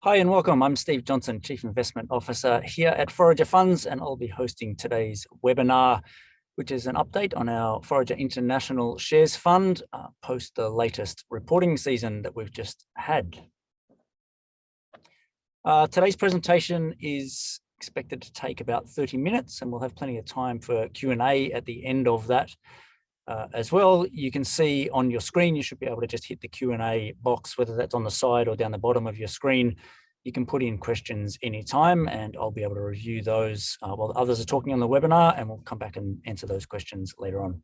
Hi and welcome. I'm Steve Johnson, Chief Investment Officer here at Forager Funds, and I'll be hosting today's webinar, which is an update on our Forager International Shares Fund post the latest reporting season that we've just had. Today's presentation is expected to take about 30 minutes, and we'll have plenty of time for Q&A at the end of that. As well, you can see on your screen, you should be able to just hit the Q&A box, whether that's on the side or down the bottom of your screen. You can put in questions anytime, and I'll be able to review those while others are talking on the webinar, and we'll come back and answer those questions later on.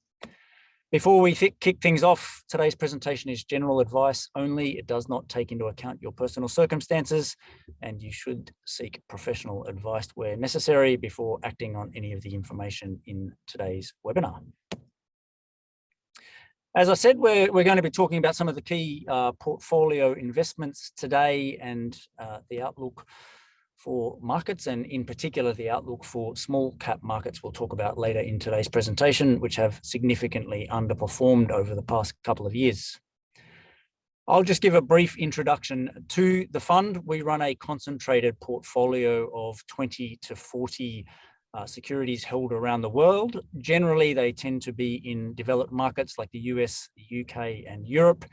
Before we kick things off, today's presentation is general advice only. It does not take into account your personal circumstances, and you should seek professional advice where necessary before acting on any of the information in today's webinar. As I said, we're going to be talking about some of the key portfolio investments today and the outlook for markets, and in particular, the outlook for small cap markets we'll talk about later in today's presentation, which have significantly underperformed over the past couple of years. I'll just give a brief introduction to the fund. We run a concentrated portfolio of 20 to 40 securities held around the world. Generally, they tend to be in developed markets like the US, the UK, and Europe.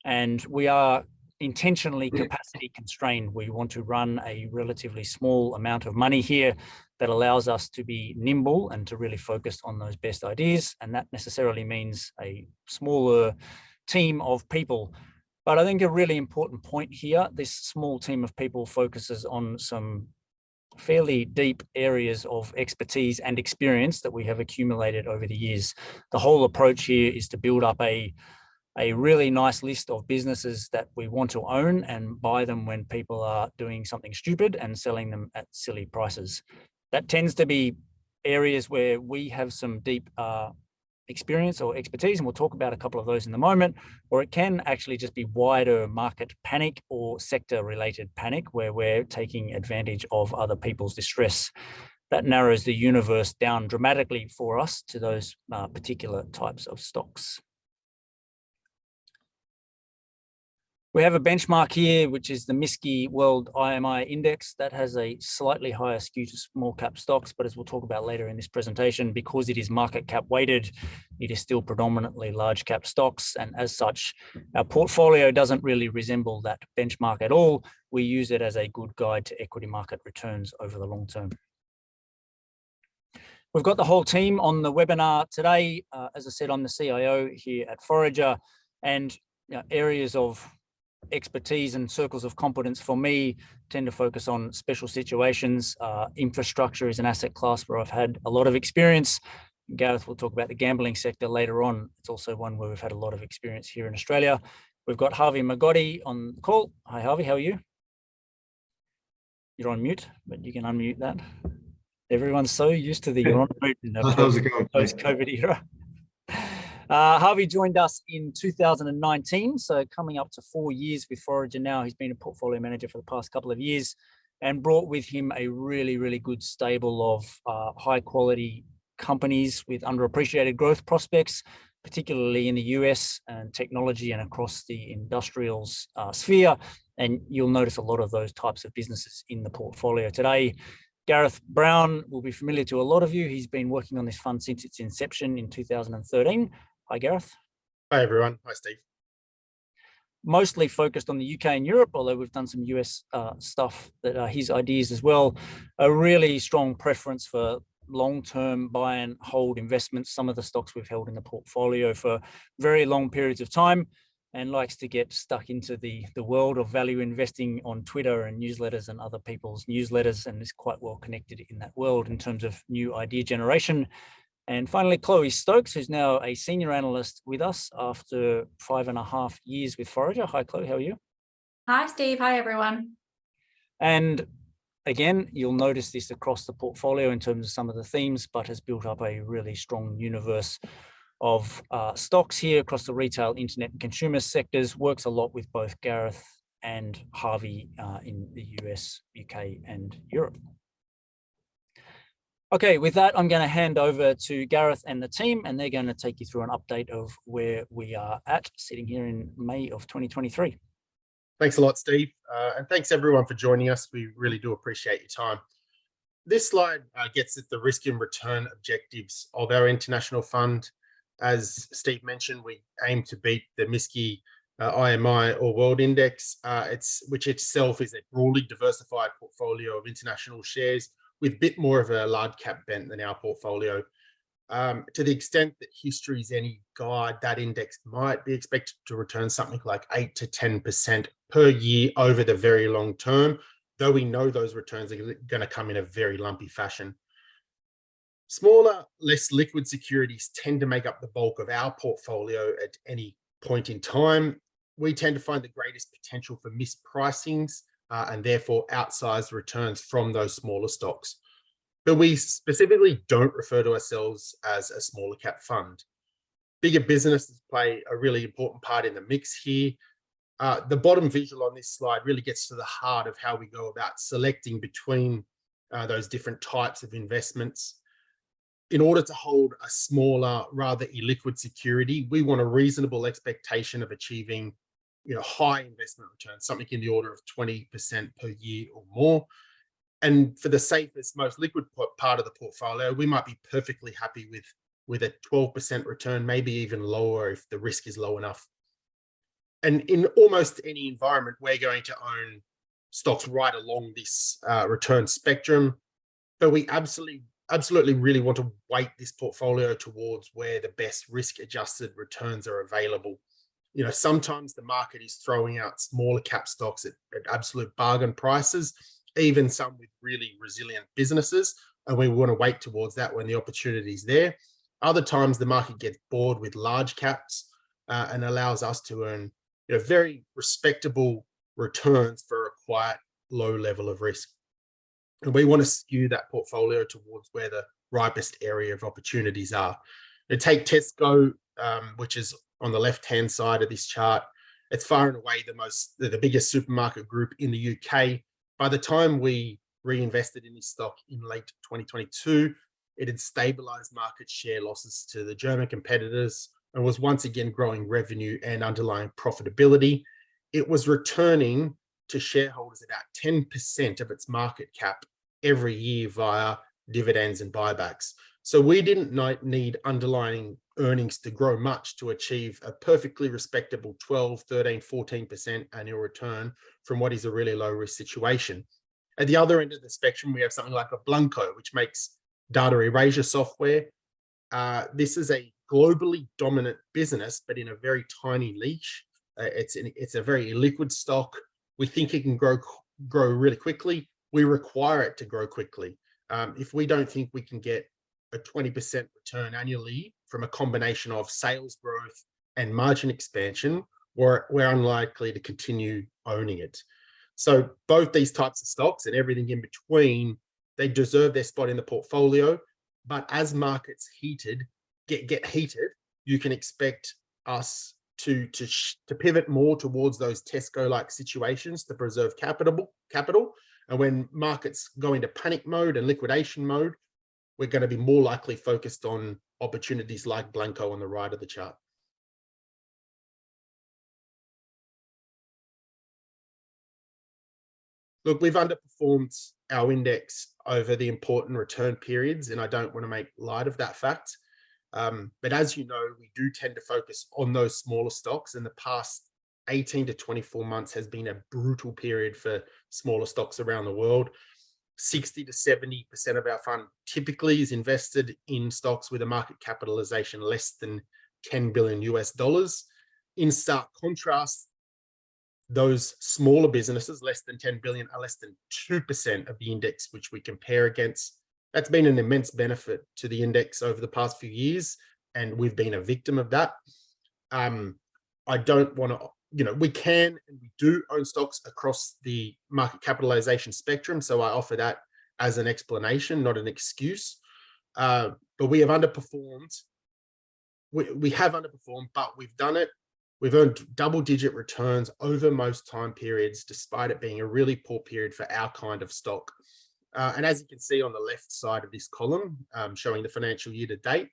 And we are intentionally capacity constrained. We want to run a relatively small amount of money here that allows us to be nimble and to really focus on those best ideas. And that necessarily means a smaller team of people. But I think a really important point here, this small team of people focuses on some fairly deep areas of expertise and experience that we have accumulated over the years. The whole approach here is to build up a really nice list of businesses that we want to own and buy them when people are doing something stupid and selling them at silly prices. That tends to be areas where we have some deep experience or expertise, and we'll talk about a couple of those in a moment, or it can actually just be wider market panic or sector related panic where we're taking advantage of other people's distress. That narrows the universe down dramatically for us to those particular types of stocks. We have a benchmark here, which is the MSCI World IMI Index. That has a slightly higher skew to small cap stocks, but as we'll talk about later in this presentation, because it is market cap weighted, it is still predominantly large cap stocks. And as such, our portfolio doesn't really resemble that benchmark at all. We use it as a good guide to equity market returns over the long term. We've got the whole team on the webinar today. As I said, I'm the CIO here at Forager, and areas of expertise and circles of competence for me tend to focus on special situations. Infrastructure is an asset class where I've had a lot of experience. Gareth will talk about the gambling sector later on. It's also one where we've had a lot of experience here in Australia. We've got Harvey Migotti on the call. Hi, Harvey, how are you? You're on mute, but you can unmute that. Everyone's so used to the you're on mute in the post-COVID era. Harvey joined us in 2019, so coming up to 4 years with Forager now. He's been a portfolio manager for the past couple of years and brought with him a really, really good stable of high quality companies with underappreciated growth prospects, particularly in the US and technology and across the industrials sphere. And you'll notice a lot of those types of businesses in the portfolio today. Gareth Brown will be familiar to a lot of you. He's been working on this fund since its inception in 2013. Hi, Gareth. Hi, everyone. Hi, Steve. Mostly focused on the UK and Europe, although we've done some US stuff that are his ideas as well. A really strong preference for long-term buy and hold investments. Some of the stocks we've held in the portfolio for very long periods of time, and likes to get stuck into the world of value investing on Twitter and newsletters and other people's newsletters, and is quite well connected in that world in terms of new idea generation. And finally, Chloe Stokes, who's now a senior analyst with us after 5.5 years with Forager. Hi, Chloe, how are you? Hi, Steve. Hi, everyone. And again, you'll notice this across the portfolio in terms of some of the themes, but has built up a really strong universe of stocks here across the retail, internet, and consumer sectors. Works a lot with both Gareth and Harvey in the US, UK, and Europe. Okay, with that, I'm going to hand over to Gareth and the team, and they're going to take you through an update of where we are at, sitting here in May of 2023. Thanks a lot, Steve. And thanks everyone for joining us. We really do appreciate your time. This slide gets at the risk and return objectives of our international fund. As Steve mentioned, we aim to beat the MSCI IMI or World Index, which itself is a broadly diversified portfolio of international shares with a bit more of a large cap bent than our portfolio. To the extent that history is any guide, that index might be expected to return something like 8 to 10% per year over the very long term, though we know those returns are going to come in a very lumpy fashion. Smaller, less liquid securities tend to make up the bulk of our portfolio at any point in time. We tend to find the greatest potential for mispricings and therefore outsized returns from those smaller stocks. But we specifically don't refer to ourselves as a smaller cap fund. Bigger businesses play a really important part in the mix here. The bottom visual on this slide really gets to the heart of how we go about selecting between those different types of investments. In order to hold a smaller, rather illiquid security, we want a reasonable expectation of achieving high investment returns, something in the order of 20% per year or more. And for the safest, most liquid part of the portfolio, we might be perfectly happy with a 12% return, maybe even lower if the risk is low enough. And in almost any environment, we're going to own stocks right along this return spectrum, but we absolutely really want to weight this portfolio towards where the best risk-adjusted returns are available. Sometimes the market is throwing out smaller cap stocks at absolute bargain prices, even some with really resilient businesses, and we want to weight towards that when the opportunity is there. Other times the market gets bored with large caps and allows us to earn very respectable returns for a quiet, low level of risk. And we want to skew that portfolio towards where the ripest area of opportunities are. And take Tesco, which is on the left-hand side of this chart. It's far and away the biggest supermarket group in the UK. By the time we reinvested in this stock in late 2022, it had stabilized market share losses to the German competitors and was once again growing revenue and underlying profitability. It was returning to shareholders about 10% of its market cap every year via dividends and buybacks. So we didn't need underlying earnings to grow much to achieve a perfectly respectable 12, 13, 14% annual return from what is a really low risk situation. At the other end of the spectrum, we have something like a Blanco, which makes data erasure software. This is a globally dominant business, but in a very tiny niche. It's a very illiquid stock. We think it can grow really quickly. We require it to grow quickly. If we don't think we can get a 20% return annually from a combination of sales growth and margin expansion, we're unlikely to continue owning it. So both these types of stocks and everything in between, they deserve their spot in the portfolio. But as markets get heated, you can expect us to pivot more towards those Tesco-like situations to preserve capital. And when markets go into panic mode and liquidation mode, we're going to be more likely focused on opportunities like Blanco on the right of the chart. Look, we've underperformed our index over the important return periods, and I don't want to make light of that fact. But as you know, we do tend to focus on those smaller stocks, and the past 18 to 24 months has been a brutal period for smaller stocks around the world. 60 to 70% of our fund typically is invested in stocks with a market capitalization less than $10 billion US. In stark contrast, those smaller businesses, less than 10 billion, are less than 2% of the index which we compare against. That's been an immense benefit to the index over the past few years, and we've been a victim of that. I don't want to, we can and we do own stocks across the market capitalization spectrum. So I offer that as an explanation, not an excuse. But we have underperformed. We have underperformed, but we've done it. We've earned double-digit returns over most time periods, despite it being a really poor period for our kind of stock. And as you can see on the left side of this column, showing the financial year to date,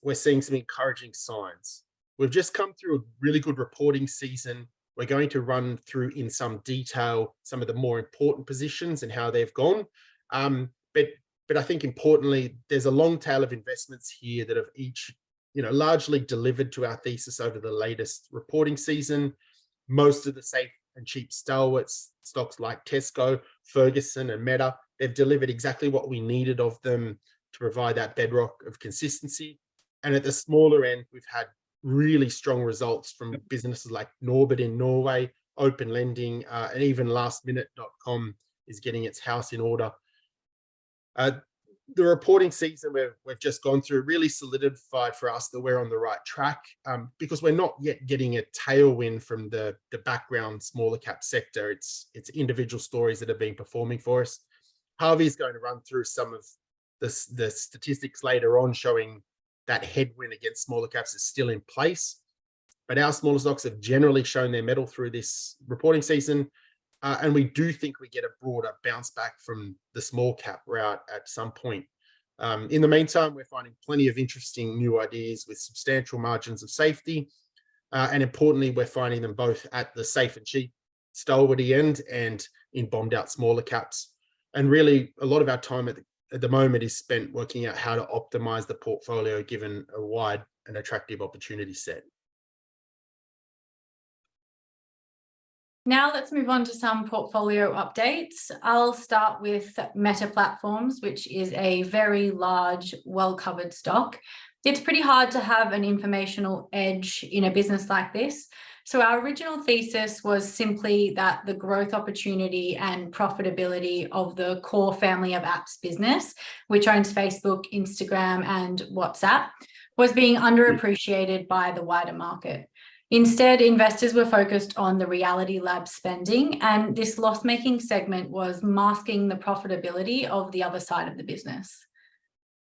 we're seeing some encouraging signs. We've just come through a really good reporting season. We're going to run through in some detail some of the more important positions and how they've gone. But I think importantly, there's a long tail of investments here that have each, largely delivered to our thesis over the latest reporting season. Most of the safe and cheap stalwarts, stocks like Tesco, Ferguson, and Meta, they've delivered exactly what we needed of them to provide that bedrock of consistency. And at the smaller end, we've had really strong results from businesses like Norbit in Norway, Open Lending, and even lastminute.com is getting its house in order. The reporting season we've just gone through really solidified for us that we're on the right track, because we're not yet getting a tailwind from the background smaller cap sector. It's individual stories that have been performing for us. Harvey's going to run through some of the statistics later on, showing that headwind against smaller caps is still in place. But our smaller stocks have generally shown their mettle through this reporting season. And we do think we get a broader bounce back from the small cap route at some point. In the meantime, we're finding plenty of interesting new ideas with substantial margins of safety. And importantly, we're finding them both at the safe and cheap stalwarty end and in bombed out smaller caps. And really, a lot of our time at the moment is spent working out how to optimize the portfolio given a wide and attractive opportunity set. Now let's move on to some portfolio updates. I'll start with Meta Platforms, which is a very large, well-covered stock. It's pretty hard to have an informational edge in a business like this. So our original thesis was simply that the growth opportunity and profitability of the core family of apps business, which owns Facebook, Instagram, and WhatsApp, was being underappreciated by the wider market. Instead, investors were focused on the Reality Lab spending, and this loss-making segment was masking the profitability of the other side of the business.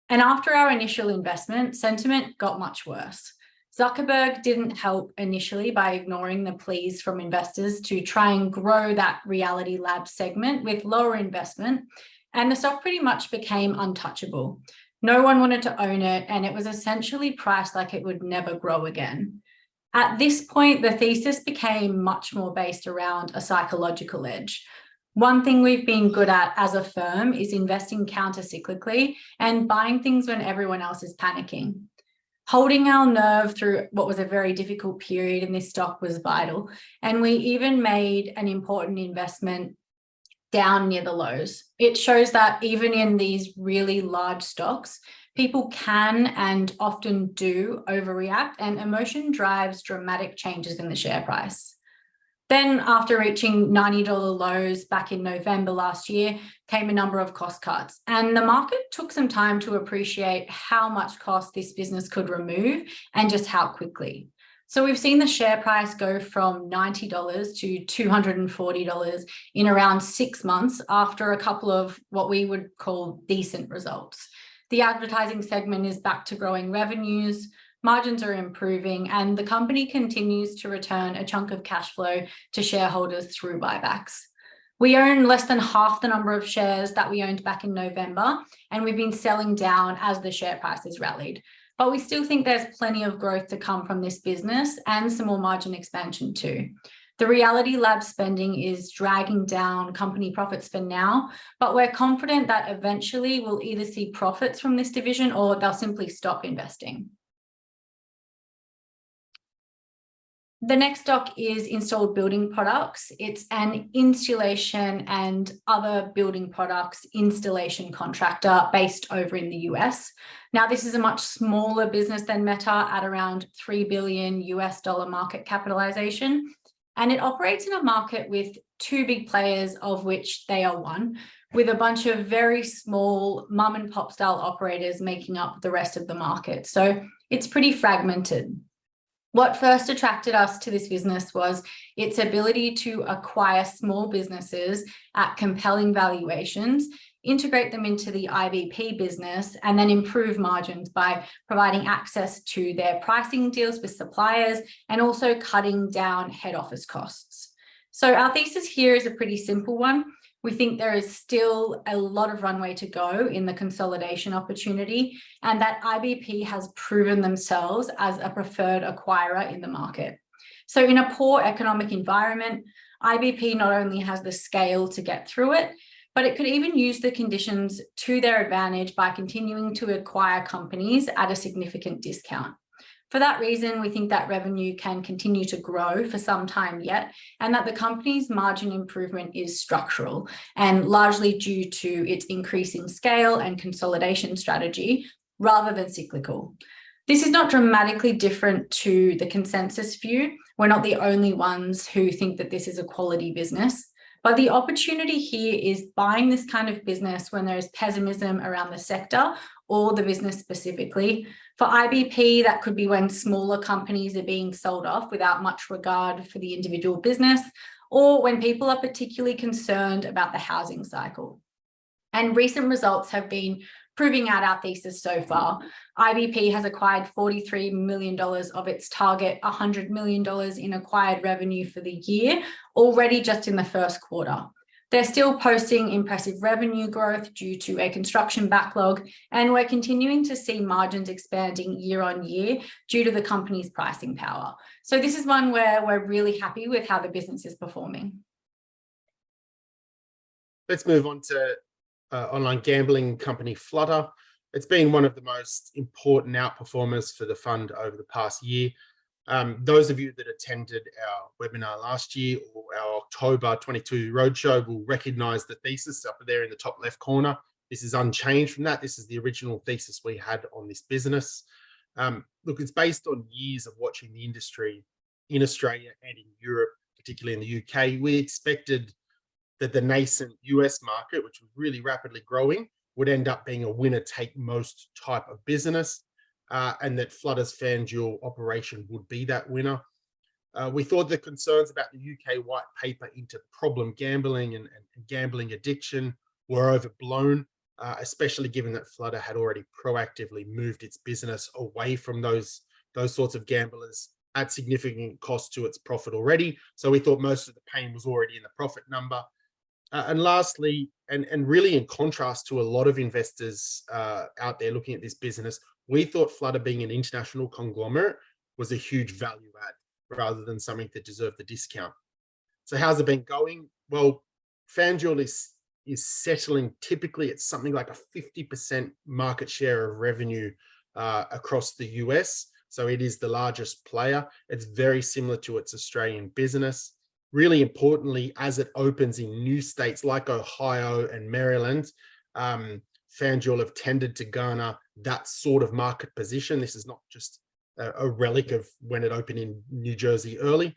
And after our initial investment, sentiment got much worse. Zuckerberg didn't help initially by ignoring the pleas from investors to try and grow that Reality Lab segment with lower investment, and the stock pretty much became untouchable. No one wanted to own it, and it was essentially priced like it would never grow again. At this point, the thesis became much more based around a psychological edge. One thing we've been good at as a firm is investing counter-cyclically and buying things when everyone else is panicking. Holding our nerve through what was a very difficult period in this stock was vital, and we even made an important investment down near the lows. It shows that even in these really large stocks, people can and often do overreact, and emotion drives dramatic changes in the share price. Then, after reaching $90 lows back in November last year, came a number of cost cuts, and the market took some time to appreciate how much cost this business could remove and just how quickly. So we've seen the share price go from $90 to $240 in around 6 months after a couple of what we would call decent results. The advertising segment is back to growing revenues, margins are improving, and the company continues to return a chunk of cash flow to shareholders through buybacks. We own less than half the number of shares that we owned back in November, and we've been selling down as the share price has rallied. But we still think there's plenty of growth to come from this business and some more margin expansion too. The Reality Lab spending is dragging down company profits for now, but we're confident that eventually we'll either see profits from this division or they'll simply stop investing. The next stock is Installed Building Products. It's an insulation and other building products installation contractor based over in the US. Now, this is a much smaller business than Meta at around $3 billion market capitalization. And it operates in a market with two big players, of which they are one, with a bunch of very small mum and pop style operators making up the rest of the market. So it's pretty fragmented. What first attracted us to this business was its ability to acquire small businesses at compelling valuations, integrate them into the IBP business, and then improve margins by providing access to their pricing deals with suppliers and also cutting down head office costs. So our thesis here is a pretty simple one. We think there is still a lot of runway to go in the consolidation opportunity, and that IBP has proven themselves as a preferred acquirer in the market. So in a poor economic environment, IBP not only has the scale to get through it, but it could even use the conditions to their advantage by continuing to acquire companies at a significant discount. For that reason, we think that revenue can continue to grow for some time yet, and that the company's margin improvement is structural and largely due to its increasing scale and consolidation strategy rather than cyclical. This is not dramatically different to the consensus view. We're not the only ones who think that this is a quality business. But the opportunity here is buying this kind of business when there is pessimism around the sector or the business specifically. For IBP, that could be when smaller companies are being sold off without much regard for the individual business, or when people are particularly concerned about the housing cycle. And recent results have been proving out our thesis so far. IBP has acquired $43 million of its target $100 million in acquired revenue for the year, already just in the first quarter. They're still posting impressive revenue growth due to a construction backlog, and we're continuing to see margins expanding year on year due to the company's pricing power. So this is one where we're really happy with how the business is performing. Let's move on to online gambling company Flutter. It's been one of the most important outperformers for the fund over the past year. Those of you that attended our webinar last year or our October 22 roadshow will recognize the thesis up there in the top left corner. This is unchanged from that. This is the original thesis we had on this business. Look, it's based on years of watching the industry in Australia and in Europe, particularly in the UK. We expected that the nascent US market, which was really rapidly growing, would end up being a winner-take-most type of business, and that Flutter's FanDuel operation would be that winner. We thought the concerns about the UK white paper into problem gambling and gambling addiction were overblown, especially given that Flutter had already proactively moved its business away from those sorts of gamblers at significant cost to its profit already. So we thought most of the pain was already in the profit number. And lastly, and really in contrast to a lot of investors out there looking at this business, we thought Flutter being an international conglomerate was a huge value add rather than something that deserved the discount. So how's it been going? Well, FanDuel is settling typically at something like a 50% market share of revenue across the US. So it is the largest player. It's very similar to its Australian business. Really importantly, as it opens in new states like Ohio and Maryland, FanDuel have tended to garner that sort of market position. This is not just a relic of when it opened in New Jersey early.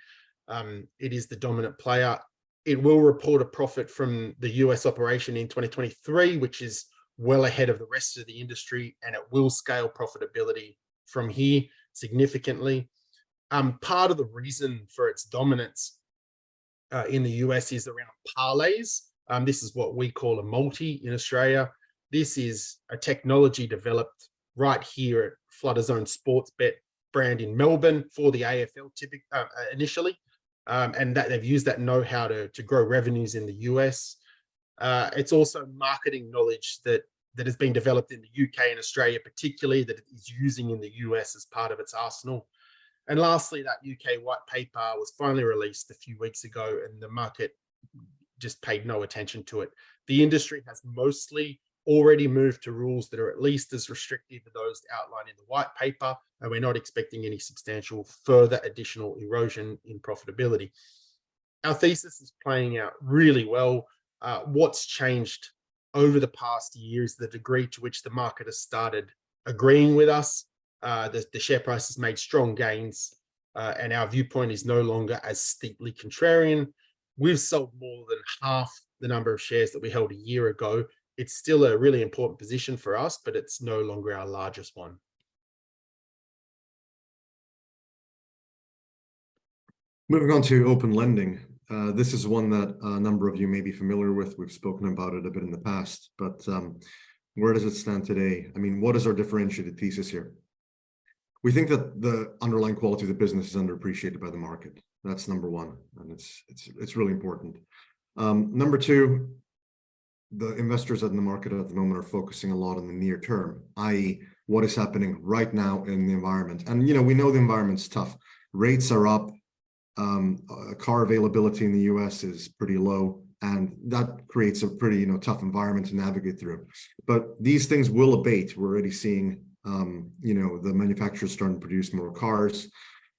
It is the dominant player. It will report a profit from the US operation in 2023, which is well ahead of the rest of the industry, and it will scale profitability from here significantly. Part of the reason for its dominance in the US is around parlays. This is what we call a multi in Australia. This is a technology developed right here at Flutter's own sports bet brand in Melbourne for the AFL initially, and that they've used that know-how to grow revenues in the US. It's also marketing knowledge that has been developed in the UK and Australia, particularly, that it is using in the US as part of its arsenal. And lastly, that UK white paper was finally released a few weeks ago, and the market just paid no attention to it. The industry has mostly already moved to rules that are at least as restrictive as those outlined in the white paper, and we're not expecting any substantial further additional erosion in profitability. Our thesis is playing out really well. What's changed over the past year is the degree to which the market has started agreeing with us. The share price has made strong gains, and our viewpoint is no longer as steeply contrarian. We've sold more than half the number of shares that we held a year ago. It's still a really important position for us, but it's no longer our largest one. Moving on to open lending. This is one that a number of you may be familiar with. We've spoken about it a bit in the past, but where does it stand today? I mean, what is our differentiated thesis here? We think that the underlying quality of the business is underappreciated by the market. That's number one, and it's really important. Number two, the investors in the market at the moment are focusing a lot on the near term, i.e. what is happening right now in the environment. And, you know, we know the environment's tough. Rates are up, Car availability in the US is pretty low, and that creates a pretty tough environment to navigate through. But these things will abate. We're already seeing the manufacturers starting to produce more cars.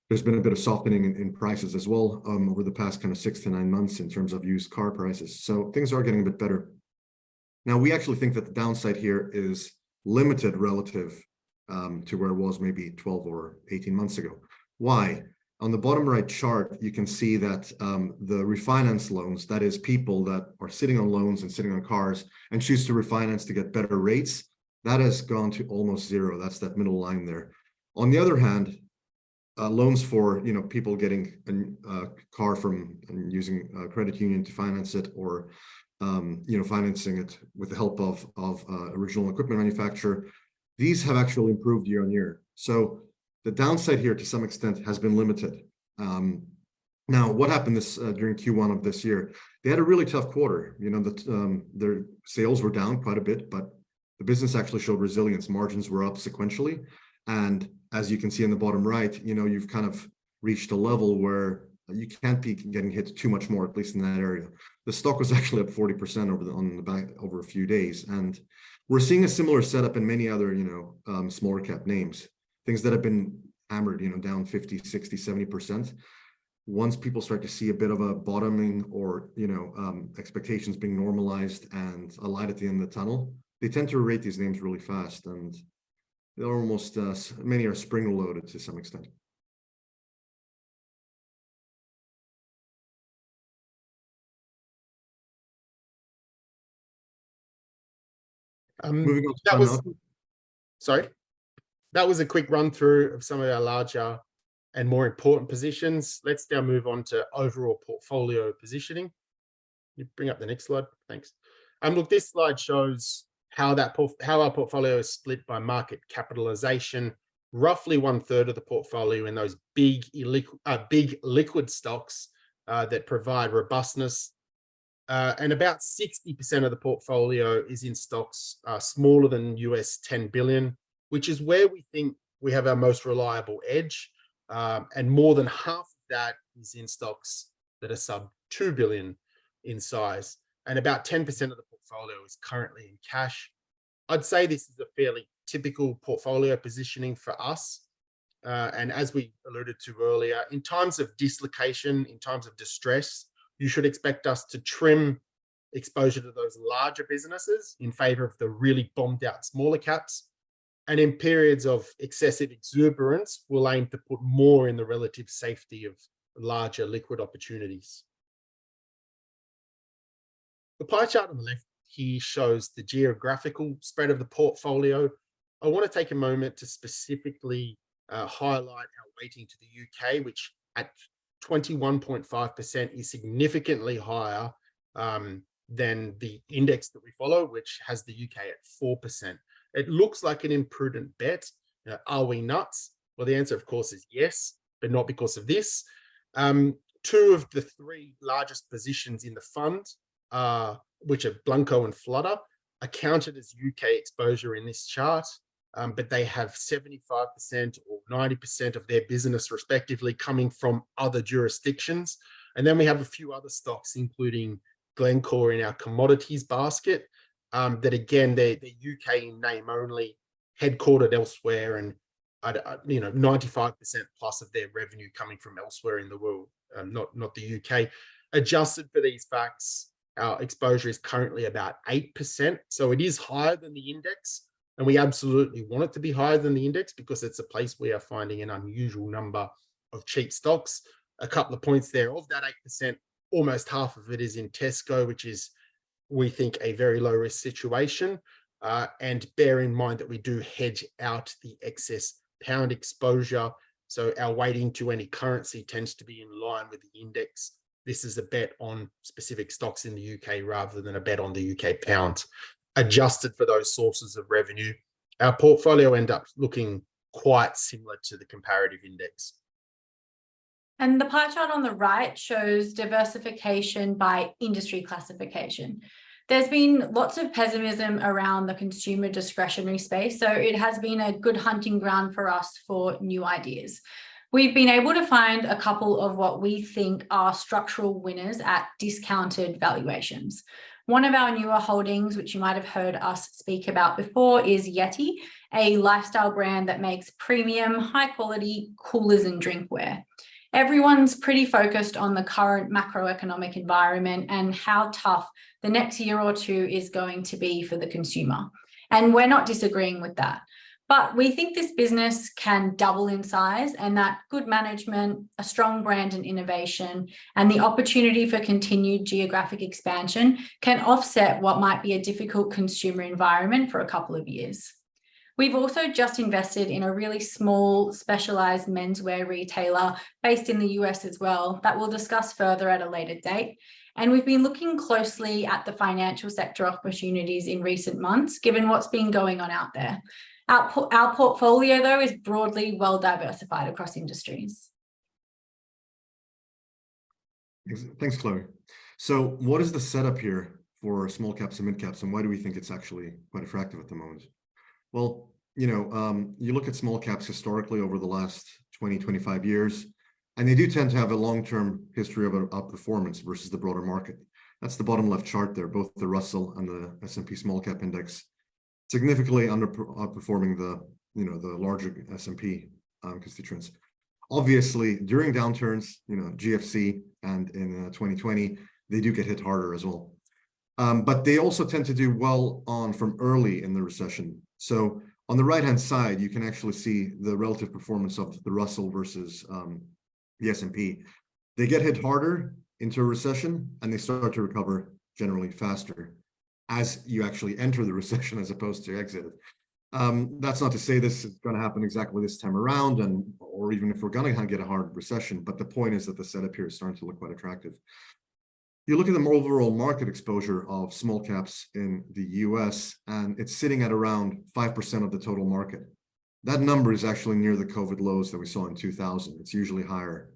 There's been a bit of softening in prices as well over the past kind of 6 to 9 months in terms of used car prices. So things are getting a bit better. Now, we actually think that the downside here is limited relative to where it was maybe 12 or 18 months ago. Why? On the bottom right chart, you can see that the refinance loans, that is people that are sitting on loans and sitting on cars and choose to refinance to get better rates, that has gone to almost zero. That's that middle line there. On the other hand, loans for people getting a car from and using a credit union to finance it, or financing it with the help of original equipment manufacturer, these have actually improved year on year. So the downside here to some extent has been limited. Now, what happened during Q1 of this year? They had a really tough quarter. Their sales were down quite a bit, but the business actually showed resilience. Margins were up sequentially. And as you can see in the bottom right, you've kind of reached a level where you can't be getting hit too much more, at least in that area. The stock was actually up 40% over a few days. And we're seeing a similar setup in many other, smaller cap names, things that have been hammered, down 50, 60, 70%. Once people start to see a bit of a bottoming or, expectations being normalized and a light at the end of the tunnel, they tend to rate these names really fast. And they're almost, many are spring loaded to some extent. Moving on. That was a quick run through of some of our larger and more important positions. Let's now move on to overall portfolio positioning. You bring up the next slide. Thanks. Look, this slide shows how our portfolio is split by market capitalization. Roughly 1/3 of the portfolio in those big liquid stocks that provide robustness. And about 60% of the portfolio is in stocks smaller than US 10 billion, which is where we think we have our most reliable edge. And more than half of that is in stocks that are sub 2 billion in size. And about 10% of the portfolio is currently in cash. I'd say this is a fairly typical portfolio positioning for us. And as we alluded to earlier, in times of dislocation, in times of distress, you should expect us to trim exposure to those larger businesses in favor of the really bombed out smaller caps. And in periods of excessive exuberance, we'll aim to put more in the relative safety of larger liquid opportunities. The pie chart on the left here shows the geographical spread of the portfolio. I want to take a moment to specifically highlight our weighting to the UK, which at 21.5% is significantly higher than the index that we follow, which has the UK at 4%. It looks like an imprudent bet. Are we nuts? Well, the answer, of course, is yes, but not because of this. 2 of the 3 largest positions in the fund, which are Blanco and Flutter, are counted as UK exposure in this chart, but they have 75% or 90% of their business respectively coming from other jurisdictions. And then we have a few other stocks, including Glencore in our commodities basket, that again, they're UK in name only, headquartered elsewhere, and 95% plus of their revenue coming from elsewhere in the world, not the UK. Adjusted for these facts, our exposure is currently about 8%. So it is higher than the index. And we absolutely want it to be higher than the index because it's a place we are finding an unusual number of cheap stocks. A couple of points there. Of that 8%, almost half of it is in Tesco, which is, we think, a very low risk situation. And bear in mind that we do hedge out the excess pound exposure. So our weighting to any currency tends to be in line with the index. This is a bet on specific stocks in the UK rather than a bet on the UK pound. Adjusted for those sources of revenue, our portfolio ends up looking quite similar to the comparative index. And the pie chart on the right shows diversification by industry classification. There's been lots of pessimism around the consumer discretionary space, so it has been a good hunting ground for us for new ideas. We've been able to find a couple of what we think are structural winners at discounted valuations. One of our newer holdings, which you might have heard us speak about before, is Yeti, a lifestyle brand that makes premium, high quality coolers and drinkware. Everyone's pretty focused on the current macroeconomic environment and how tough the next year or two is going to be for the consumer. And we're not disagreeing with that. But we think this business can double in size, and that good management, a strong brand and innovation, and the opportunity for continued geographic expansion can offset what might be a difficult consumer environment for a couple of years. We've also just invested in a really small specialized menswear retailer based in the US as well that we'll discuss further at a later date. And we've been looking closely at the financial sector opportunities in recent months, given what's been going on out there. Our portfolio, though, is broadly well diversified across industries. Thanks, Chloe. So what is the setup here for small caps and mid caps, and why do we think it's actually quite attractive at the moment? Well, you look at small caps historically over the last 20, 25 years, and they do tend to have a long-term history of outperformance versus the broader market. That's the bottom left chart there, both the Russell and the S&P small cap index significantly outperforming the larger S&P constituents. Obviously, during downturns, GFC and in 2020, they do get hit harder as well. But they also tend to do well from early in the recession. So on the right-hand side, you can actually see the relative performance of the Russell versus the S&P. They get hit harder into a recession, and they start to recover generally faster as you actually enter the recession as opposed to exit it. That's not to say this is going to happen exactly this time around, or even if we're going to get a hard recession, but the point is that the setup here is starting to look quite attractive. You look at the overall market exposure of small caps in the US, and it's sitting at around 5% of the total market. That number is actually near the COVID lows that we saw in 2000. It's usually higher.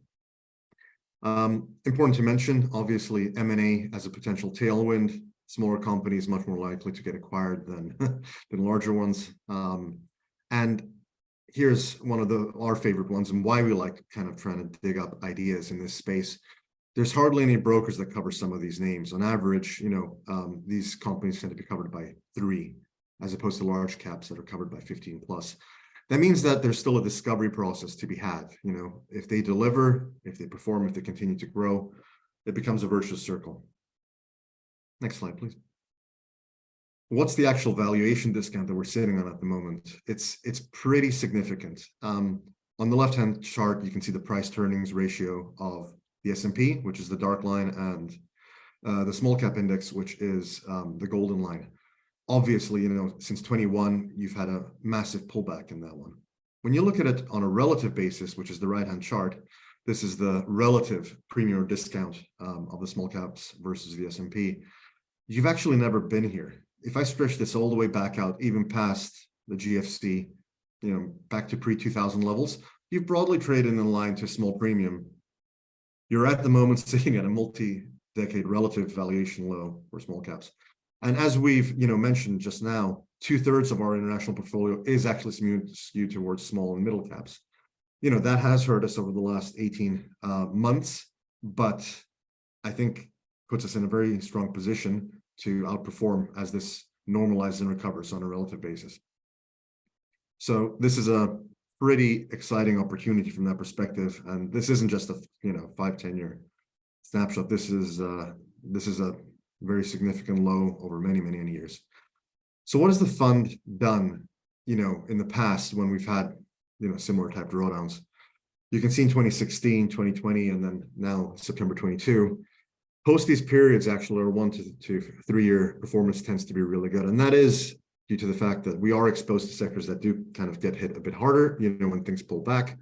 Important to mention, obviously, M&A as a potential tailwind. Smaller companies much more likely to get acquired than larger ones. And here's one of our favorite ones, and why we like kind of trying to dig up ideas in this space. There's hardly any brokers that cover some of these names. On average, these companies tend to be covered by 3, as opposed to large caps that are covered by 15 plus. That means that there's still a discovery process to be had. If they deliver, if they perform, if they continue to grow, it becomes a virtuous circle. Next slide, please. What's the actual valuation discount that we're sitting on at the moment? It's pretty significant. On the left-hand chart, you can see the price to earnings ratio of the S&P, which is the dark line, and the small cap index, which is the golden line. Obviously, since 21, you've had a massive pullback in that one. When you look at it on a relative basis, which is the right-hand chart, this is the relative premium or discount of the small caps versus the S&P. You've actually never been here. If I stretch this all the way back out, even past the GFC, back to pre-2000 levels, you've broadly traded in line to a small premium. You're at the moment sitting at a multi-decade relative valuation low for small caps. And as we've mentioned just now, 2/3 of our international portfolio is actually skewed towards small and middle caps. That has hurt us over the last 18 months, but I think puts us in a very strong position to outperform as this normalizes and recovers on a relative basis. So this is a pretty exciting opportunity from that perspective, and this isn't just a 5-10 year snapshot. This is a very significant low over many years. So what has the fund done in the past when we've had similar type drawdowns? You can see in 2016, 2020, and then now September 22. Post these periods, actually, our 1 to 3 year performance tends to be really good. And that is due to the fact that we are exposed to sectors that do kind of get hit a bit harder, when things pull back.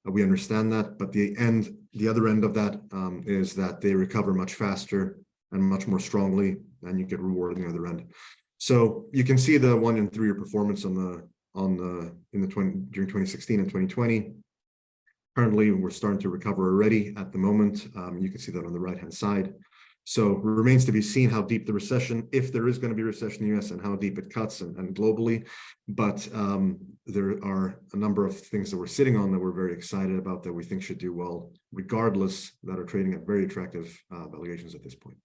We understand that, but the other end of that is that they recover much faster and much more strongly, and you get rewarded on the other end. So you can see the 1 and 3 year performance during 2016 and 2020. Currently, we're starting to recover already at the moment. You can see that on the right-hand side. So it remains to be seen how deep the recession, if there is going to be a recession in the US, and how deep it cuts and globally. But there are a number of things that we're sitting on that we're very excited about that we think should do well, regardless, that are trading at very attractive valuations at this point.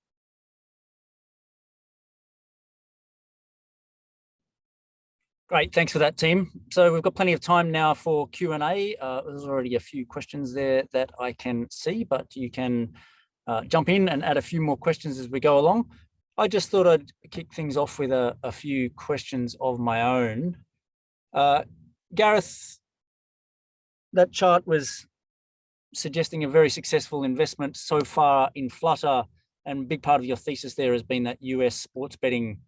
Great, thanks for that, team. So we've got plenty of time now for Q&A. There's already a few questions there that I can see, but you can jump in and add a few more questions as we go along. I just thought I'd kick things off with a few questions of my own. Gareth, that chart was suggesting a very successful investment so far in Flutter, and a big part of your thesis there has been that US sports betting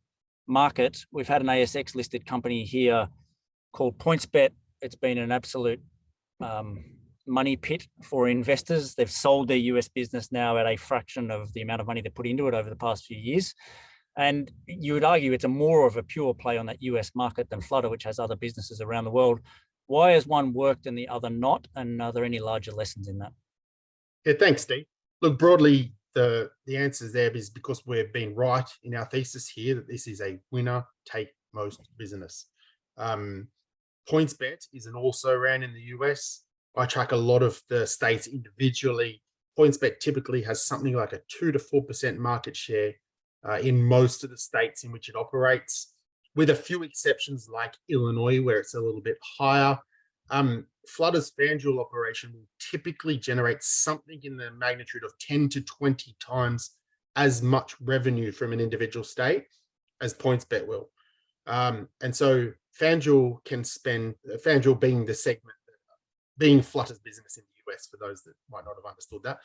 market. We've had an ASX listed company here called PointsBet. It's been an absolute money pit for investors. They've sold their US business now at a fraction of the amount of money they put into it over the past few years. And you would argue it's more of a pure play on that US market than Flutter, which has other businesses around the world. Why has one worked and the other not? And are there any larger lessons in that? Yeah, thanks, Steve. Look, broadly, the answer there is because we've been right in our thesis here that this is a winner take most business. PointsBet is an also ran in the US. I track a lot of the states individually. PointsBet typically has something like a 2 to 4% market share in most of the states in which it operates, with a few exceptions like Illinois, where it's a little bit higher. Flutter's FanDuel operation will typically generate something in the magnitude of 10 to 20 times as much revenue from an individual state as PointsBet will. And so FanDuel can spend, FanDuel being the segment, being Flutter's business in the US, for those that might not have understood that,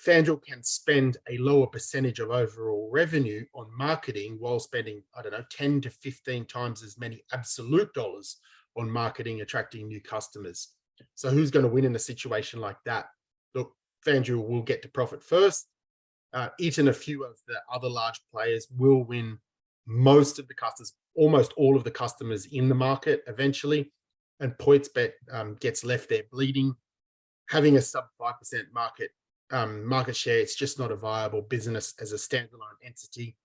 FanDuel can spend a lower percentage of overall revenue on marketing while spending, 10 to 15 times as many absolute dollars on marketing, attracting new customers. So who's going to win in a situation like that? Look, FanDuel will get to profit first. It and a few of the other large players will win most of the customers, almost all of the customers in the market eventually. And PointsBet gets left there bleeding. Having a sub 5% market share, it's just not a viable business as a standalone entity.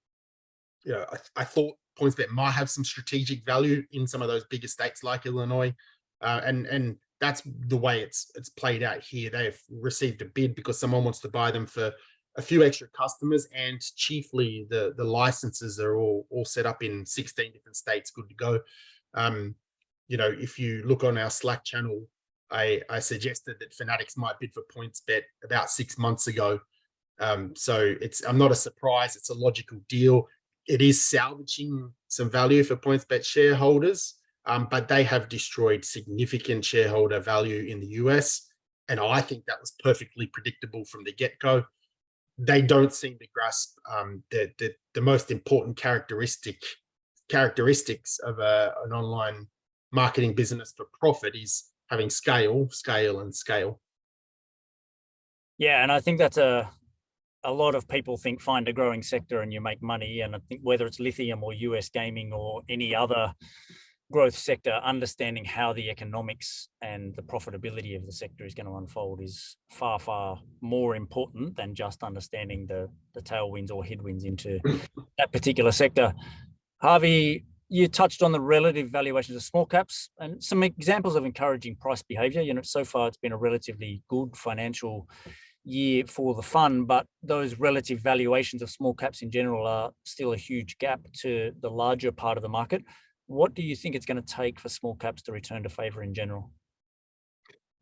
You know, I thought PointsBet might have some strategic value in some of those bigger states like Illinois, and that's the way it's played out here. They've received a bid because someone wants to buy them for a few extra customers, and chiefly the licenses are all set up in 16 different states, good to go. You know, if you look on our Slack channel, I suggested that Fanatics might bid for PointsBet about 6 months ago. So I'm not a surprise. It's a logical deal. It is salvaging some value for PointsBet shareholders, but they have destroyed significant shareholder value in the US. And I think that was perfectly predictable from the get-go. They don't seem to grasp the most important characteristics of an online marketing business for profit is having scale, scale, and scale. Yeah, and I think that's a lot of people think find a growing sector and you make money. And I think whether it's lithium or US gaming or any other growth sector, understanding how the economics and the profitability of the sector is going to unfold is far, far more important than just understanding the tailwinds or headwinds into that particular sector. Harvey, you touched on the relative valuations of small caps and some examples of encouraging price behavior. You know, so far it's been a relatively good financial year for the fund, but those relative valuations of small caps in general are still a huge gap to the larger part of the market. What do you think it's going to take for small caps to return to favor in general?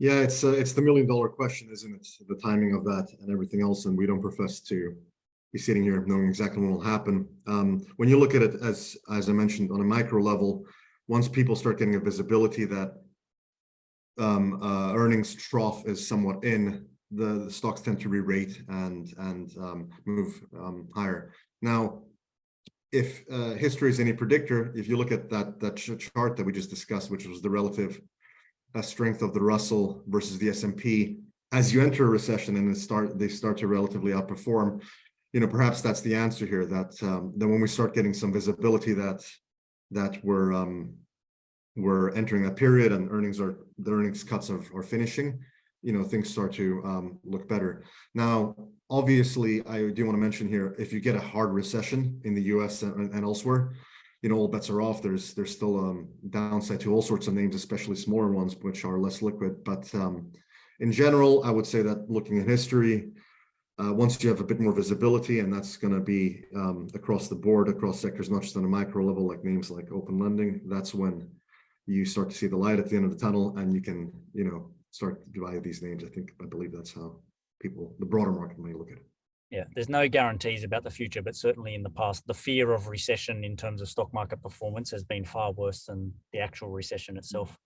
Yeah, it's the $1 million question, isn't it? The timing of that and everything else, and we don't profess to be sitting here knowing exactly what will happen. When you look at it as I mentioned on a micro level, once people start getting a visibility that earnings trough is somewhat in, the stocks tend to re-rate and move higher. Now, if history is any predictor, if you look at that chart that we just discussed, which was the relative strength of the Russell versus the S&P, as you enter a recession and they start to relatively outperform, you know, perhaps that's the answer here. That then when we start getting some visibility that we're entering that period and the earnings cuts are finishing, you know, things start to look better. Now, Obviously, I do want to mention here, if you get a hard recession in the US and elsewhere, all bets are off. There's still downside to all sorts of names, especially smaller ones, which are less liquid. But in general, I would say that looking at history, once you have a bit more visibility, and that's going to be across the board, across sectors, not just on a micro level, like names like Open Lending, that's when you start to see the light at the end of the tunnel, and you can, start to buy these names. I believe that's how the broader market may look at it. Yeah, there's no guarantees about the future, but certainly in the past, the fear of recession in terms of stock market performance has been far worse than the actual recession itself.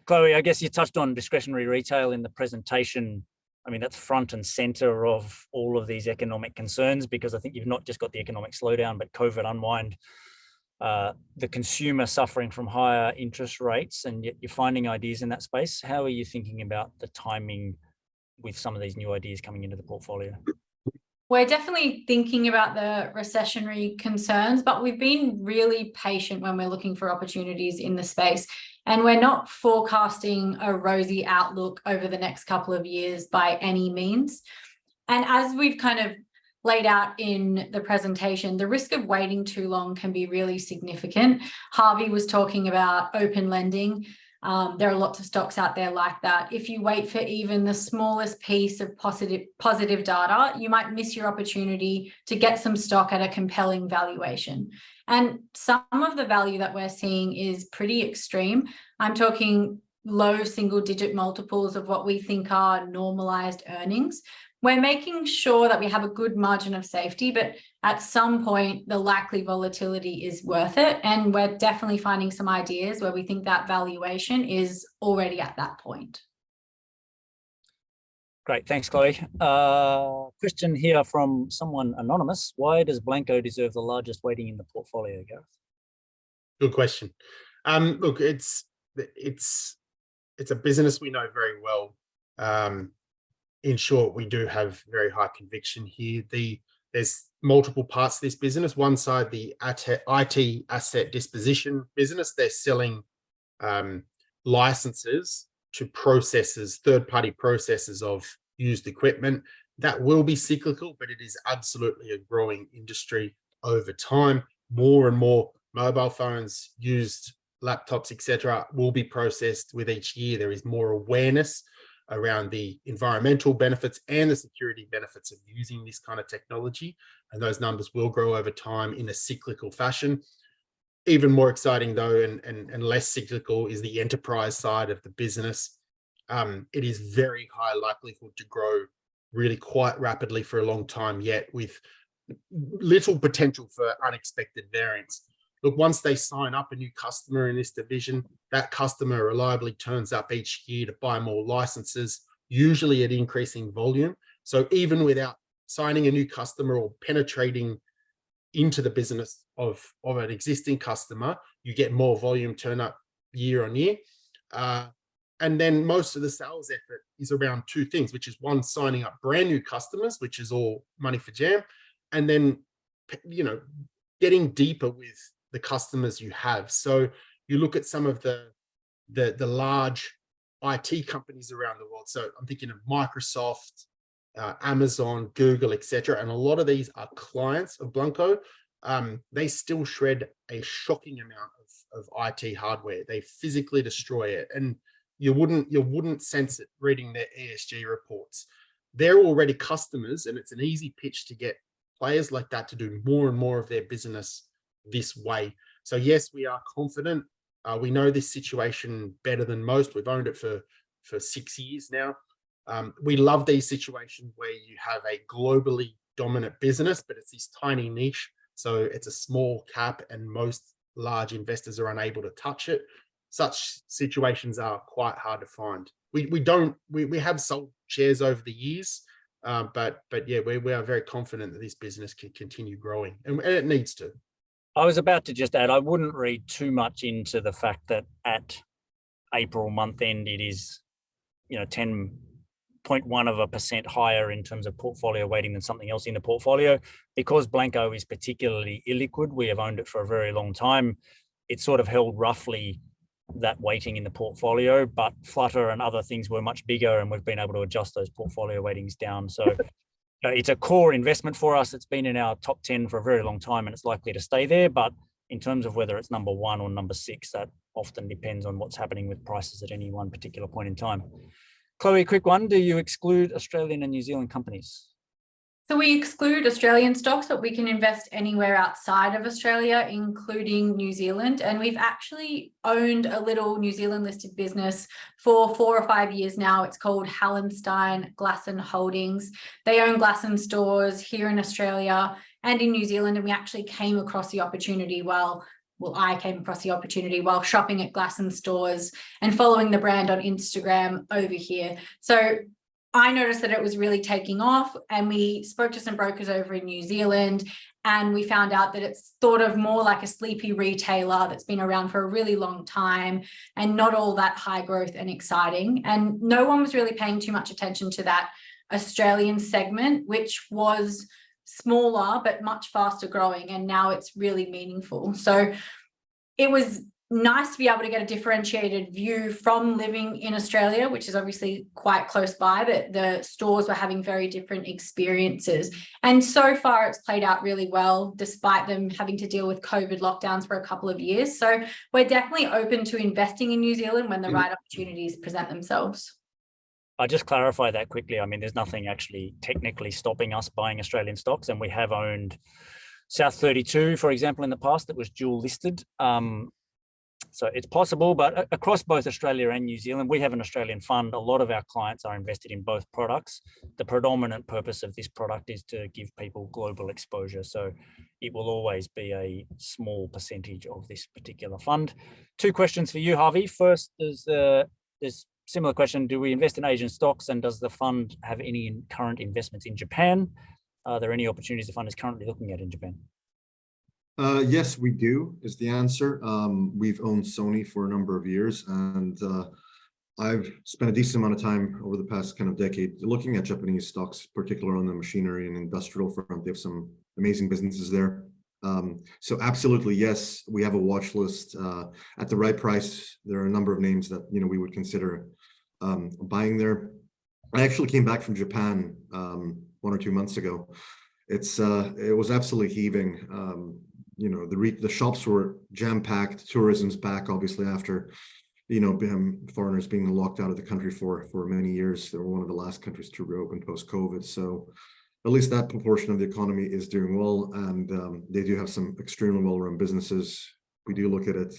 Chloe, I guess you touched on discretionary retail in the presentation. I mean, that's front and center of all of these economic concerns, because I think you've not just got the economic slowdown, but COVID unwind, the consumer suffering from higher interest rates, and yet you're finding ideas in that space. How are you thinking about the timing with some of these new ideas coming into the portfolio? We're definitely thinking about the recessionary concerns, but we've been really patient when we're looking for opportunities in the space. And we're not forecasting a rosy outlook over the next couple of years by any means. And as we've kind of laid out in the presentation, the risk of waiting too long can be really significant. Harvey was talking about open lending. There are lots of stocks out there like that. If you wait for even the smallest piece of positive data, you might miss your opportunity to get some stock at a compelling valuation. And some of the value that we're seeing is pretty extreme. I'm talking low single-digit multiples of what we think are normalized earnings. We're making sure that we have a good margin of safety, but at some point, the likely volatility is worth it. And we're definitely finding some ideas where we think that valuation is already at that point. Great, thanks, Chloe. Question here from someone anonymous. Why does Blanco deserve the largest weighting in the portfolio, Gareth? Good question. Look, it's a business we know very well. In short, we do have very high conviction here. There's multiple parts to this business. One side, the IT asset disposition business, they're selling licenses to processors, third-party processors of used equipment. That will be cyclical, but it is absolutely a growing industry over time. More and more mobile phones, used laptops, etc., will be processed with each year. There is more awareness around the environmental benefits and the security benefits of using this kind of technology. And those numbers will grow over time in a cyclical fashion. Even more exciting though, and less cyclical, is the enterprise side of the business. It is very high likelihood to grow really quite rapidly for a long time yet, with little potential for unexpected variance. Look, once they sign up a new customer in this division, that customer reliably turns up each year to buy more licenses, usually at increasing volume. So even without signing a new customer or penetrating into the business of an existing customer, you get more volume turn up year on year. And then most of the sales effort is around two things, which is one, signing up brand new customers, which is all money for jam, and then, getting deeper with the customers you have. So you look at some of the large IT companies around the world. So I'm thinking of Microsoft, Amazon, Google, etc. And a lot of these are clients of Blanco. They still shred a shocking amount of IT hardware. They physically destroy it, and you wouldn't sense it reading their ESG reports. They're already customers, and it's an easy pitch to get players like that to do more and more of their business this way. So yes, we are confident. We know this situation better than most. We've owned it for 6 years now. We love these situations where you have a globally dominant business, but it's this tiny niche. So it's a small cap and most large investors are unable to touch it. Such situations are quite hard to find. We have sold shares over the years, but yeah, we are very confident that this business can continue growing, and it needs to. I was about to just add, I wouldn't read too much into the fact that at April month end, it is, 10.1% higher in terms of portfolio weighting than something else in the portfolio. Because Blanco is particularly illiquid, we have owned it for a very long time. It's sort of held roughly that weighting in the portfolio, but Flutter and other things were much bigger, and we've been able to adjust those portfolio weightings down. So It's a core investment for us. It's been in our top 10 for a very long time, and it's likely to stay there. But in terms of whether it's number 1 or number 6, that often depends on what's happening with prices at any one particular point in time. Chloe, quick one. Do you exclude Australian and New Zealand companies? So we exclude Australian stocks, but we can invest anywhere outside of Australia, including New Zealand. And we've actually owned a little New Zealand listed business for 4 or 5 years now. It's called Hallenstein Glasson Holdings. They own Glasson stores here in Australia and in New Zealand. And we actually came across the opportunity I came across the opportunity while shopping at Glasson stores and following the brand on Instagram over here. So I noticed that it was really taking off, and we spoke to some brokers over in New Zealand, and we found out that it's thought of more like a sleepy retailer that's been around for a really long time and not all that high growth and exciting. And no one was really paying too much attention to that Australian segment, which was smaller but much faster growing, and now it's really meaningful. So it was nice to be able to get a differentiated view from living in Australia, which is obviously quite close by, but the stores were having very different experiences. And so far it's played out really well, despite them having to deal with COVID lockdowns for a couple of years. So we're definitely open to investing in New Zealand when the right opportunities present themselves. I'll just clarify that quickly. I mean, there's nothing actually technically stopping us buying Australian stocks, and we have owned South 32, for example, in the past that was dual listed. So it's possible, but across both Australia and New Zealand, we have an Australian fund. A lot of our clients are invested in both products. The predominant purpose of this product is to give people global exposure. So it will always be a small percentage of this particular fund. 2 questions for you, Harvey. First, there's similar question. Do we invest in Asian stocks, and does the fund have any current investments in Japan? Are there any opportunities the fund is currently looking at in Japan? Yes, we do, is the answer. We've owned Sony for a number of years, and I've spent a decent amount of time over the past kind of decade looking at Japanese stocks, particularly on the machinery and industrial front. They have some amazing businesses there. So absolutely, yes, we have a watch list. At the right price, there are a number of names that we would consider buying there. I actually came back from Japan 1 or 2 months ago. It was absolutely heaving. The shops were jam-packed. Tourism's back, obviously, after foreigners being locked out of the country for many years. They were one of the last countries to reopen post-COVID. So at least that proportion of the economy is doing well, and they do have some extremely well-run businesses. We do look at it.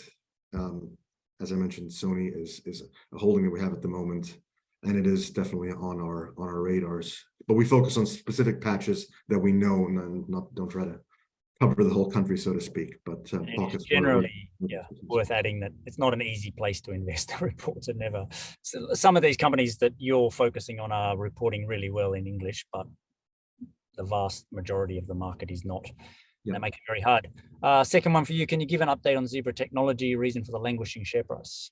As I mentioned, Sony is a holding that we have at the moment, and it is definitely on our radars. But we focus on specific patches that we know and don't try to cover the whole country, so to speak. But pockets generally, worth adding that it's not an easy place to invest. The reports are never. So some of these companies that you're focusing on are reporting really well in English, but the vast majority of the market is not. Yeah. That makes it very hard. Second one for you. Can you give an update on Zebra Technology? Reason for the languishing share price?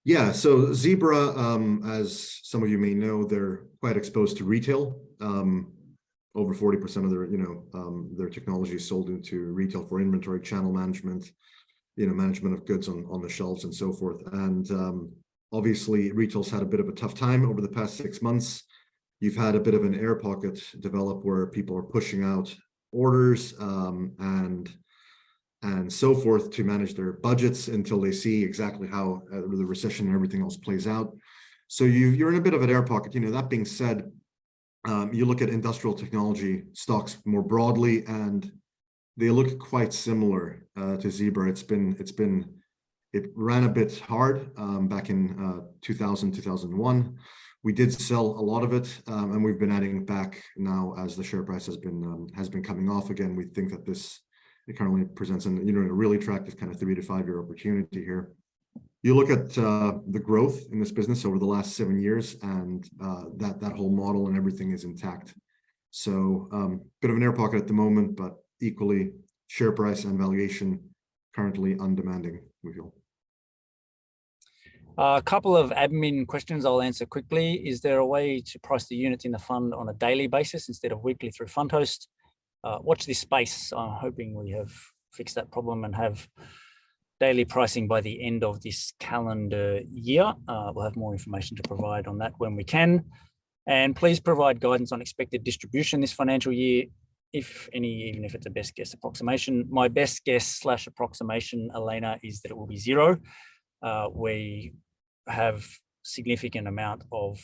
Yeah, so Zebra, as some of you may know, they're quite exposed to retail. Over 40% of their technology is sold into retail for inventory, channel management, management of goods on the shelves and so forth. And obviously, retail's had a bit of a tough time over the past 6 months. You've had a bit of an air pocket develop where people are pushing out orders and so forth to manage their budgets until they see exactly how the recession and everything else plays out. So you're in a bit of an air pocket. That being said, you look at industrial technology stocks more broadly, and they look quite similar to Zebra. It ran a bit hard back in 2000, 2001. We did sell a lot of it, and we've been adding back now as the share price has been coming off again. We think that it currently presents a really attractive kind of 3 to 5 year opportunity here. You look at the growth in this business over the last 7 years, and that whole model and everything is intact. So bit of an air pocket at the moment, but equally share price and valuation currently undemanding, we feel. A couple of admin questions I'll answer quickly. Is there a way to price the units in the fund on a daily basis instead of weekly through Fundhost? Watch this space. I'm hoping we have fixed that problem and have daily pricing by the end of this calendar year. We'll have more information to provide on that when we can. And please provide guidance on expected distribution this financial year, if any, even if it's a best guess approximation. My best guess / approximation, Elena, is that it will be 0. We have significant amount of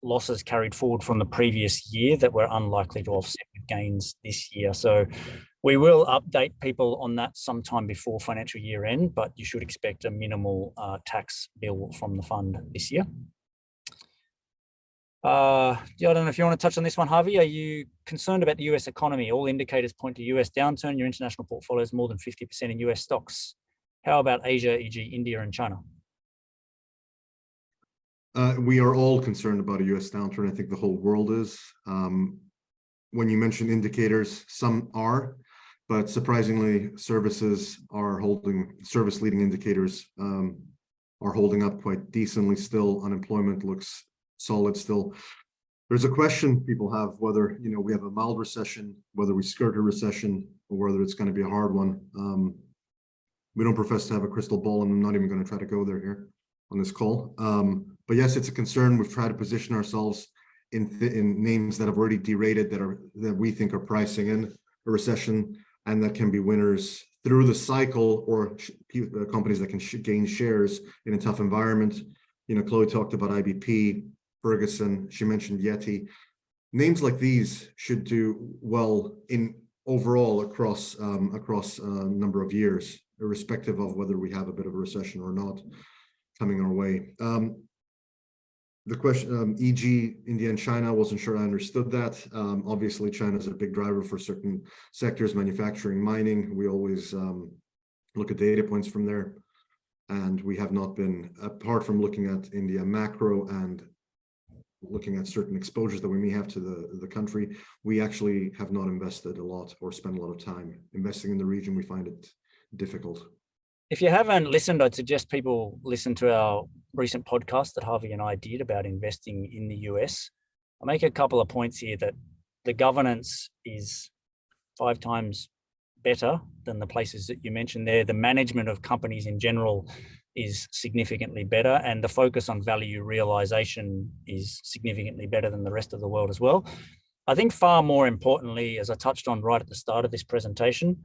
losses carried forward from the previous year that we're unlikely to offset with gains this year. So we will update people on that sometime before financial year end, but you should expect a minimal tax bill from the fund this year. I don't know if you want to touch on this one, Harvey. Are you concerned about the US economy? All indicators point to US downturn. Your international portfolio is more than 50% in US stocks. How about Asia, e.g. India and China? We are all concerned about a US downturn. I think the whole world is. When you mention indicators, some are, but surprisingly, service leading indicators are holding up quite decently still. Unemployment looks solid still. There's a question people have whether, we have a mild recession, whether we skirt a recession, or whether it's going to be a hard one. We don't profess to have a crystal ball, and I'm not even going to try to go there here on this call. But yes, it's a concern. We've tried to position ourselves in names that have already derated, that we think are pricing in a recession, and that can be winners through the cycle, or companies that can gain shares in a tough environment. Chloe talked about IBP, Ferguson, she mentioned Yeti. Names like these should do well in overall across a number of years, irrespective of whether we have a bit of a recession or not coming our way. The question, e.g. India and China, wasn't sure I understood that. Obviously, China is a big driver for certain sectors, manufacturing, mining. We always look at data points from there. And we have not been, apart from looking at India macro and looking at certain exposures that we may have to the country, we actually have not invested a lot or spent a lot of time investing in the region. We find it difficult. If you haven't listened, I'd suggest people listen to our recent podcast that Harvey and I did about investing in the US. I'll make a couple of points here that the governance is 5 times better than the places that you mentioned there. The management of companies in general is significantly better, and the focus on value realization is significantly better than the rest of the world as well. I think far more importantly, as I touched on right at the start of this presentation,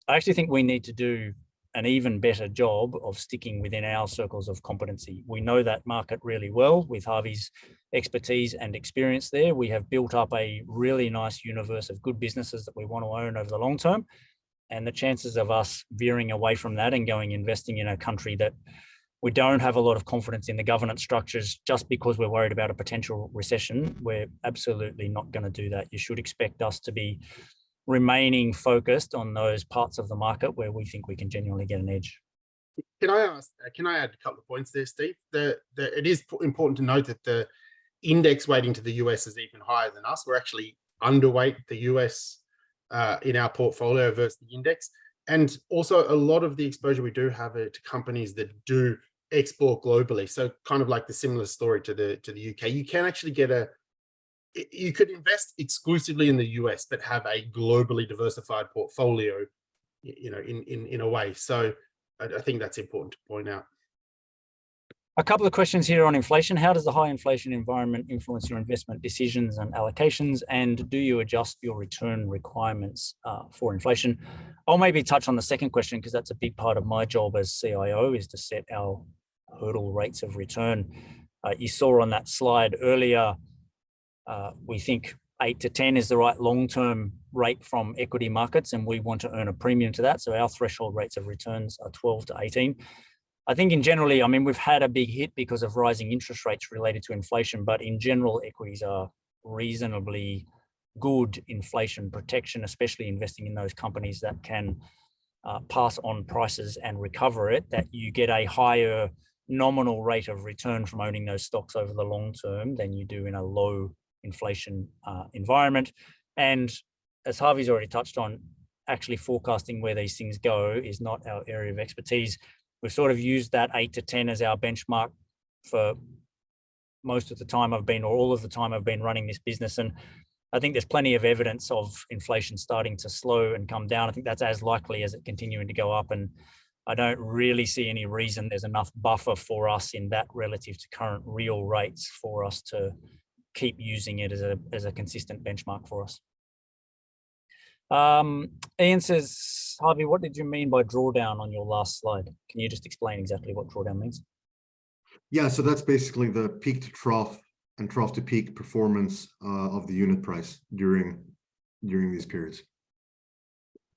I actually think we need to do an even better job of sticking within our circles of competency. We know that market really well with Harvey's expertise and experience there. We have built up a really nice universe of good businesses that we want to own over the long term. And the chances of us veering away from that and going investing in a country that we don't have a lot of confidence in the governance structures just because we're worried about a potential recession, we're absolutely not going to do that. You should expect us to be remaining focused on those parts of the market where we think we can genuinely get an edge. Can I add a couple of points there, Steve? It is important to note that the index weighting to the US is even higher than us. We're actually underweight the US in our portfolio versus the index. And also a lot of the exposure we do have to companies that do export globally. So kind of like the similar story to the UK. You can actually you could invest exclusively in the US, but have a globally diversified portfolio, in a way. So I think that's important to point out. A couple of questions here on inflation. How does the high inflation environment influence your investment decisions and allocations? And do you adjust your return requirements for inflation? I'll maybe touch on the second question because that's a big part of my job as CIO, is to set our hurdle rates of return. You saw on that slide earlier, we think 8 to 10 is the right long-term rate from equity markets, and we want to earn a premium to that. So our threshold rates of returns are 12 to 18. I think generally, we've had a big hit because of rising interest rates related to inflation, but in general, equities are reasonably good inflation protection, especially investing in those companies that can pass on prices and recover it, that you get a higher nominal rate of return from owning those stocks over the long term than you do in a low inflation environment. And as Harvey's already touched on, actually forecasting where these things go is not our area of expertise. We've sort of used that 8 to 10 as our benchmark for most of the time or all of the time I've been running this business. And I think there's plenty of evidence of inflation starting to slow and come down. I think that's as likely as it continuing to go up. And I don't really see any reason there's enough buffer for us in that relative to current real rates for us to keep using it as a consistent benchmark for us. Ian says, Harvey, what did you mean by drawdown on your last slide? Can you just explain exactly what drawdown means? Yeah, so that's basically the peak to trough and trough to peak performance of the unit price during these periods.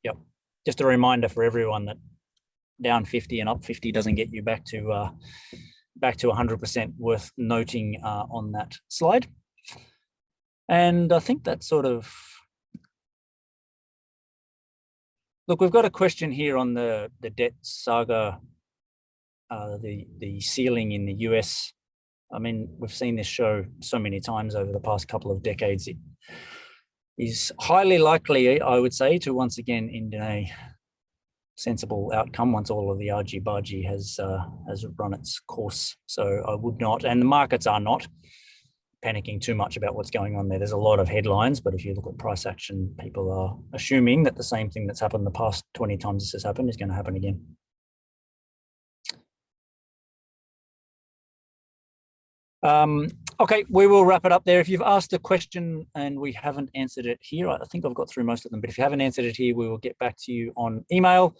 Yep. Just a reminder for everyone that down 50 and up 50 doesn't get you back to 100%, worth noting on that slide. And I think that sort of, look, we've got a question here on the debt saga, the ceiling in the US. I mean, we've seen this show so many times over the past couple of decades. It is highly likely, I would say, to once again end in a sensible outcome once all of the argy-bargy has run its course. So I would not, and the markets are not panicking too much about what's going on there. There's a lot of headlines, but if you look at price action, people are assuming that the same thing that's happened the past 20 times this has happened is going to happen again. Okay, we will wrap it up there. If you've asked a question and we haven't answered it here, I think I've got through most of them, but if you haven't answered it here, we will get back to you on email.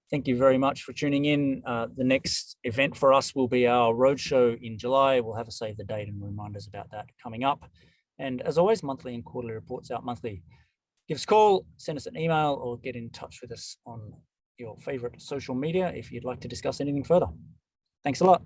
Thank you very much for tuning in. The next event for us will be our roadshow in July. We'll have a save the date and reminders about that coming up. And as always, monthly and quarterly reports out monthly. Give us a call, send us an email, or get in touch with us on your favorite social media if you'd like to discuss anything further. Thanks a lot.